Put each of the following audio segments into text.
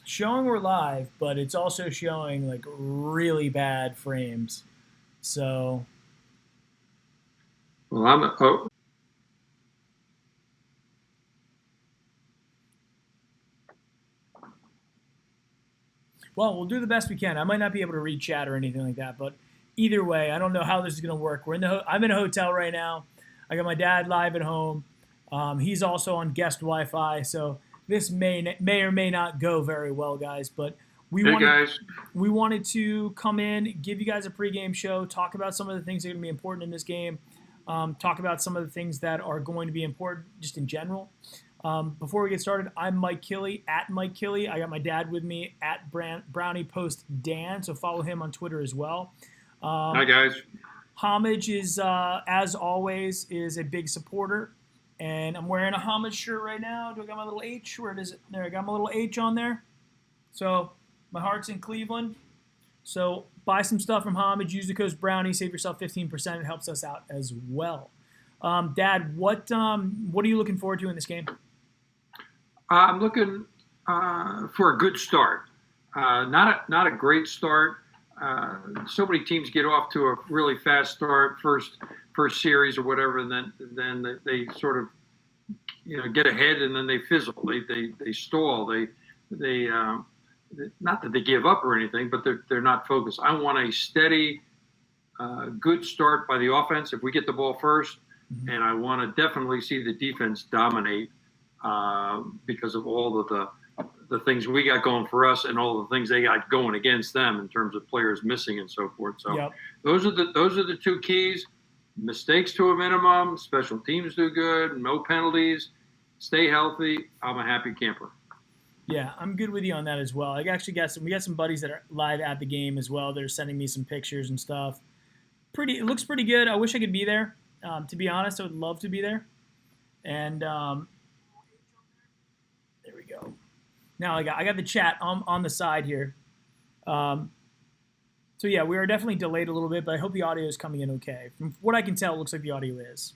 Showing we're live, but it's also showing like really bad frames. So, Well, well, we'll do the best we can. I might not be able to read chat or anything like that, but either way, I don't know how this is going to work. I'm in a hotel right now. I got my dad live at home. He's also on guest Wi-Fi, so this may or may not go very well, guys. But we hey wanted guys. we wanted to come in, give you guys a pregame show, talk about some of the things that are going to be important in this game, talk about some of the things that are going to be important just in general. Before we get started, I'm Mike Killy at Mike Killy. I got my dad with me at Brownie Post Dan, so follow him on Twitter as well. Hi Um, guys. Homage is, as always, is a big supporter, and I'm wearing a Homage shirt right now. Do I got my little H? Where is it? There, I got my little H on there. So my heart's in Cleveland. So buy some stuff from Homage. Use the code Brownie. Save yourself 15%. It helps us out as well. Dad, what are you looking forward to in this game? I'm looking for a good start. Not a great start. So many teams get off to a really fast start, first series or whatever, and then they sort of get ahead and then they fizzle. They stall. They not that they give up or anything, but they're not focused. I want a steady, good start by the offense if we get the ball first, Mm-hmm. and I want to definitely see the defense dominate because of all of the things we got going for us and all the things they got going against them in terms of players missing and so forth. So Yep. those are the two keys. Mistakes to a minimum. Special teams do good. No penalties. Stay healthy. I'm a happy camper. Yeah, I'm good with you on that as well. I actually got we got some buddies that are live at the game as well. They're sending me some pictures and stuff. It looks pretty good. I wish I could be there. To be honest, I would love to be there. And there we go. Now I got the chat on the side here. Um, so yeah, we are definitely delayed a little bit, but I hope the audio is coming in okay. From what I can tell, it looks like the audio is.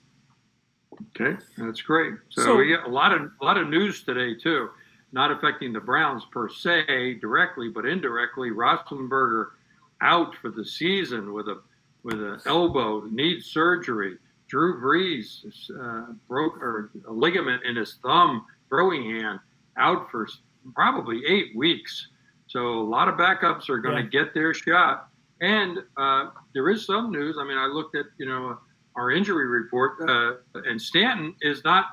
Okay, that's great. So So we got a lot of news today too, not affecting the Browns per se directly, but indirectly. Roethlisberger out for the season with an elbow, needs surgery. Drew Brees broke or a ligament in his thumb, throwing hand, out for probably 8 weeks. So a lot of backups are going yeah, to get their shot. And there is some news. I mean, I looked at our injury report, and Stanton is not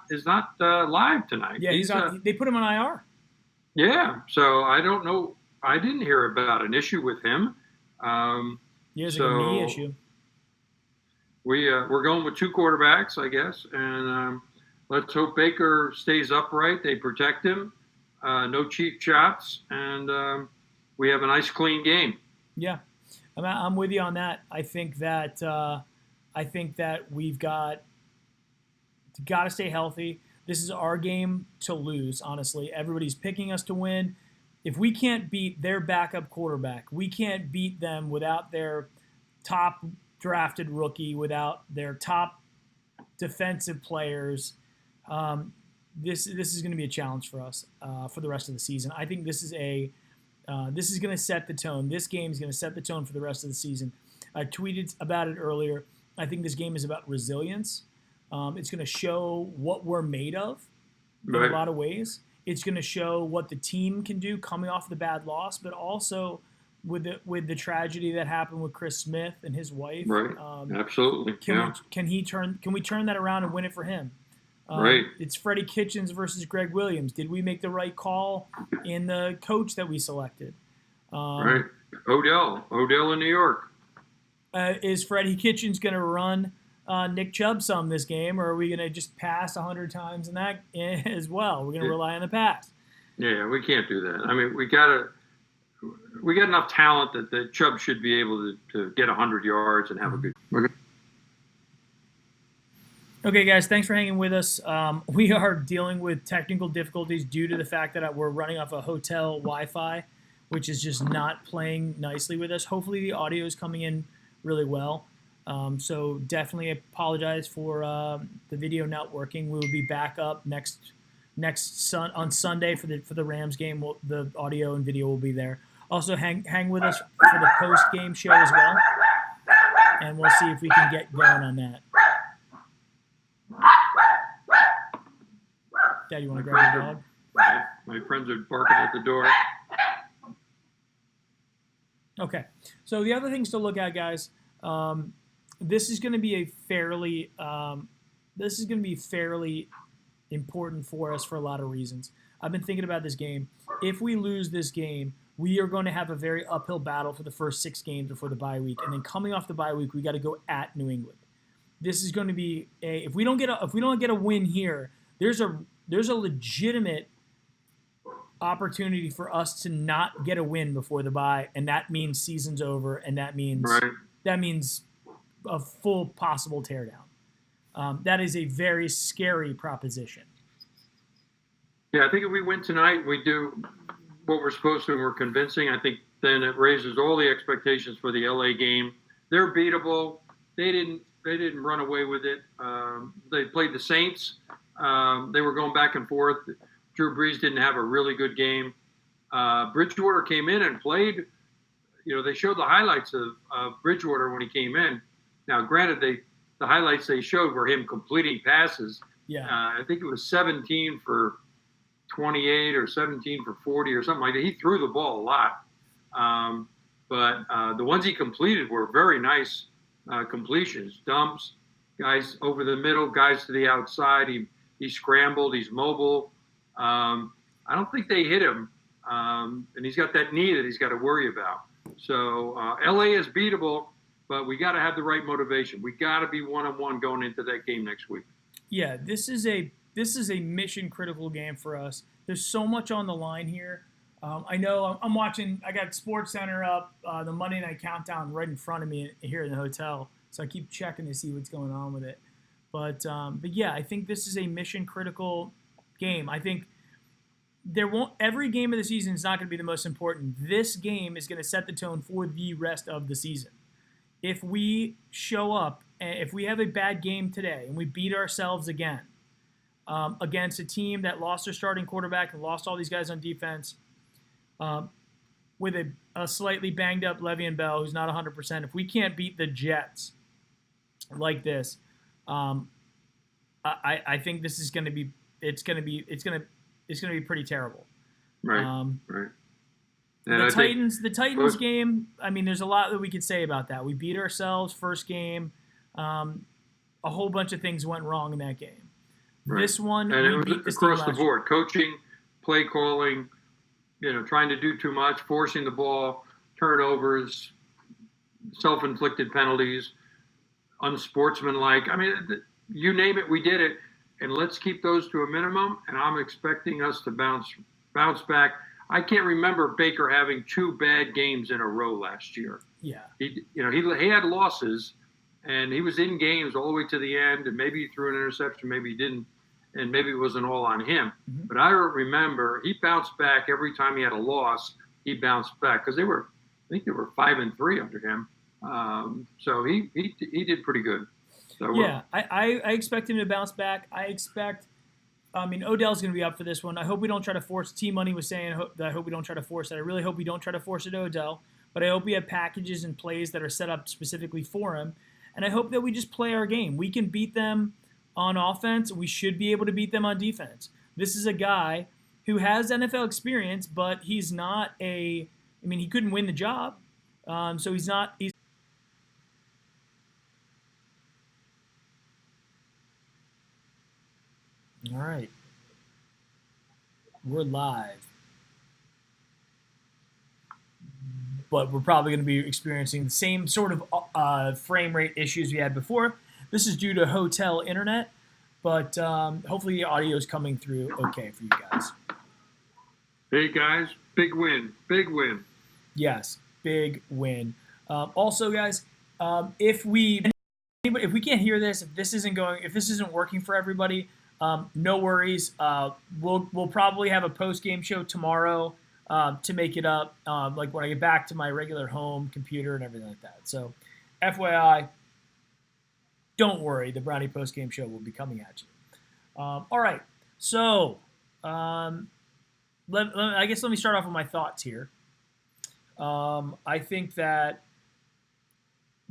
live tonight. yeah, he's on. They put him on IR. Yeah. So I don't know. I didn't hear about an issue with him. Um, He has like a knee so issue. we're going with two quarterbacks, I guess, and let's hope Baker stays upright. They protect him. No cheap shots, and we have a nice, clean game. Yeah, I'm with you on that. I think that we've got to stay healthy. This is our game to lose. Honestly, everybody's picking us to win. If we can't beat their backup quarterback, we can't beat them without their top drafted rookie, without their top defensive players. Um, this is going to be a challenge for us for the rest of the season. I think this is going to set the tone. This game is going to set the tone for the rest of the season. I tweeted about it earlier. I think this game is about resilience. It's going to show what we're made of in a Right. lot of ways. It's going to show what the team can do coming off the bad loss, but also with the tragedy that happened with Chris Smith and his wife. Right. Absolutely. Yeah. Can we turn that around and win it for him? Right. It's Freddie Kitchens versus Greg Williams. Did we make the right call in the coach that we selected? Right. Um, Odell in New York. is Freddie Kitchens going to run Nick Chubb some this game, or are we going to just pass 100 times in that as well? We're going to Yeah. rely on the pass. Yeah, we can't do that. I mean, we got enough talent that Chubb should be able to get 100 yards and have a good. Okay. Okay, guys, thanks for hanging with us. We are dealing with technical difficulties due to the fact that we're running off a hotel Wi-Fi, which is just not playing nicely with us. Hopefully, the audio is coming in really well. So definitely apologize for the video not working. We will be back up on Sunday for the Rams game. The audio and video will be there. Also, hang with us for the post-game show as well, and we'll see if we can get going on that. Dad, you want to grab your dog? My friends are barking at the door. Okay. So the other things to look at, guys, this is going to be fairly important for us for a lot of reasons. I've been thinking about this game. If we lose this game, we are going to have a very uphill battle for the first 6 games before the bye week, and then coming off the bye week, we got to go at New England. This is going to be if we don't get a win here, there's a legitimate opportunity for us to not get a win before the bye, and that means season's over, and that means a full possible teardown. That is a very scary proposition. Yeah, I think if we win tonight, we do what we're supposed to, and we're convincing. I think then it raises all the expectations for the LA game. They're beatable. They didn't run away with it. They played the Saints. They were going back and forth. Drew Brees didn't have a really good game. Bridgewater came in and played. They showed the highlights of Bridgewater when he came in. Now, granted, the highlights they showed were him completing passes. Yeah. I think it was 17 for 28 or 17 for 40 or something like that. He threw the ball a lot. But the ones he completed were very nice completions. Dumps, guys over the middle, guys to the outside. He scrambled. He's mobile. I don't think they hit him. And he's got that knee that he's got to worry about. So LA is beatable, but we got to have the right motivation. We got to be 1-1 going into that game next week. Yeah, this is a mission critical game for us. There's so much on the line here. I know I'm watching. I got SportsCenter up, the Monday Night Countdown right in front of me here in the hotel, so I keep checking to see what's going on with it. But yeah, I think this is a mission critical game. I think every game of the season is not going to be the most important. This game is going to set the tone for the rest of the season. If we show up, and if we have a bad game today and we beat ourselves again against a team that lost their starting quarterback and lost all these guys on defense, with a slightly banged up Le'Veon Bell who's not 100%, if we can't beat the Jets like this, I think this is going to be it's going to be pretty terrible. Right. Right. And the Titans game, I mean, there's a lot that we could say about that. We beat ourselves first game. A whole bunch of things went wrong in that game. Right. This one, and we it beat was across the board. Coaching, play calling, trying to do too much, forcing the ball, turnovers, self-inflicted penalties, unsportsmanlike. I mean, you name it, we did it. And let's keep those to a minimum. And I'm expecting us to bounce back. I can't remember Baker having 2 bad games in a row last year. Yeah. He had losses, and he was in games all the way to the end. And maybe he threw an interception, maybe he didn't, and maybe it wasn't all on him. Mm-hmm. But I remember he bounced back every time he had a loss. He bounced back because I think they were 5-3 under him. So he did pretty good. So, yeah, I expect him to bounce back. Odell's going to be up for this one. I hope we don't try to force. T-Money was saying that I hope we don't try to force it. I really hope we don't try to force it to Odell. But I hope we have packages and plays that are set up specifically for him. And I hope that we just play our game. We can beat them on offense. We should be able to beat them on defense. This is a guy who has NFL experience, but he's not he couldn't win the job. So he's not. All right. We're live. But we're probably going to be experiencing the same sort of frame rate issues we had before. This is due to hotel internet, but hopefully the audio is coming through okay for you guys. Hey, guys. Big win. Big win. Yes, big win. Also, guys, if we can't hear this, if this isn't working for everybody, no worries. We'll probably have a post-game show tomorrow to make it up, like when I get back to my regular home computer and everything like that. So, FYI, don't worry. The Brownie post-game show will be coming at you. All right. So, I guess let me start off with my thoughts here. I think that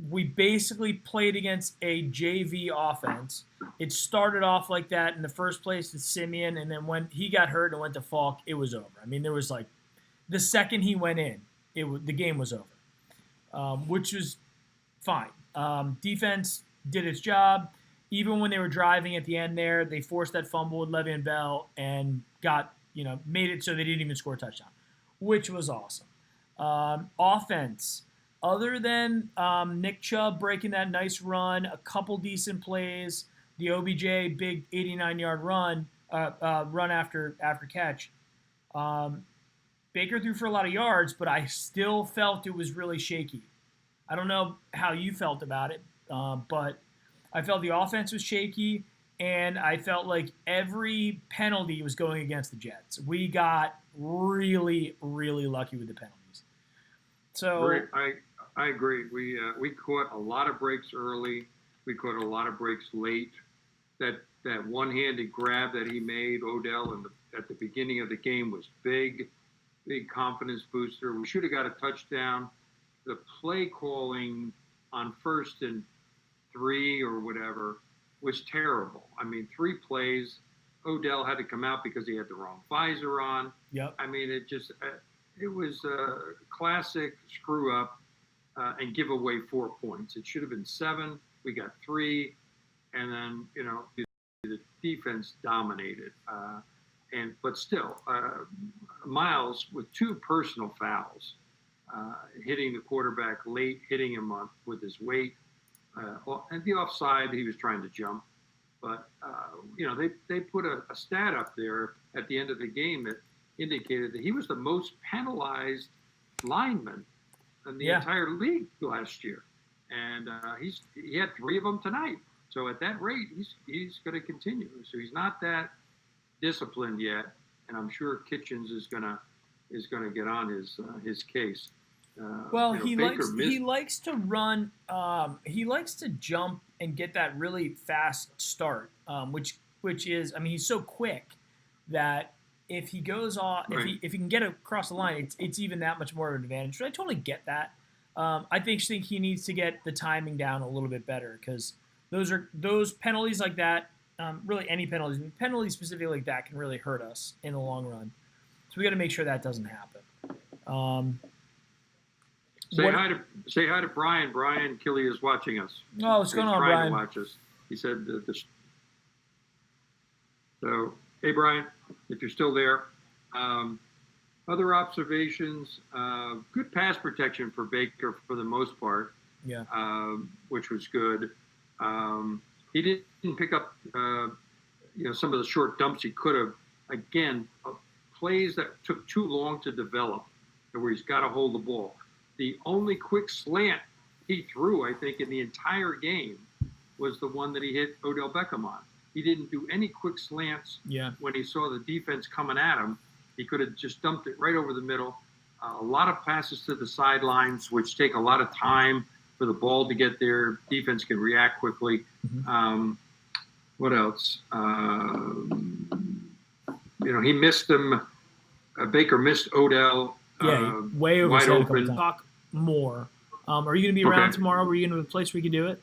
we basically played against a JV offense. It started off like that in the first place with Simeon, and then when he got hurt and went to Falk, it was over. I mean, there was like the second he went in, the game was over, which was fine. Defense did its job. Even when they were driving at the end there, they forced that fumble with Le'Veon Bell and made it so they didn't even score a touchdown, which was awesome. Offense, other than Nick Chubb breaking that nice run, a couple decent plays, the OBJ big 89-yard run after catch. Baker threw for a lot of yards, but I still felt it was really shaky. I don't know how you felt about it, but I felt the offense was shaky, and I felt like every penalty was going against the Jets. We got really, really lucky with the penalties. So I agree. We caught a lot of breaks early. We caught a lot of breaks late. That one-handed grab that he made, Odell, at the beginning of the game was big confidence booster. We should have got a touchdown. The play calling on 1st and 3 or whatever was terrible. I mean, 3 plays. Odell had to come out because he had the wrong visor on. Yep. I mean, it was a classic screw up and give away 4 points. It should have been 7. We got 3, and then the defense dominated. But still, Miles with 2 personal fouls, hitting the quarterback late, hitting him with his weight. And the offside, he was trying to jump. But, they put a stat up there at the end of the game that indicated that he was the most penalized lineman in the entire league last year. And he had 3 of them tonight. So at that rate, he's going to continue. So he's not that disciplined yet. And I'm sure Kitchens is going to get on his case. He likes to run. He likes to jump and get that really fast start, which is, I mean, he's so quick that if he goes off, right. if he can get across the line, it's even that much more of an advantage. So I totally get that. I think he needs to get the timing down a little bit better because those penalties like that, really any penalties specifically like that can really hurt us in the long run. So we got to make sure that doesn't happen. Say hi to Brian. Brian Killy is watching us. Oh, what's going on, Brian? He's trying to watch us. He said this. So, hey, Brian, if you're still there. Other observations, good pass protection for Baker for the most part. Yeah. Which was good. He didn't pick up, some of the short dumps he could have. Again, plays that took too long to develop, where he's got to hold the ball. The only quick slant he threw, I think, in the entire game was the one that he hit Odell Beckham on. He didn't do any quick slants when he saw the defense coming at him. He could have just dumped it right over the middle. A lot of passes to the sidelines, which take a lot of time for the ball to get there. Defense can react quickly. Mm-hmm. What else? He missed them. Baker missed Odell. Way over wide open. Talk more. Are you going to be around tomorrow? Were you going to a place where you can do it?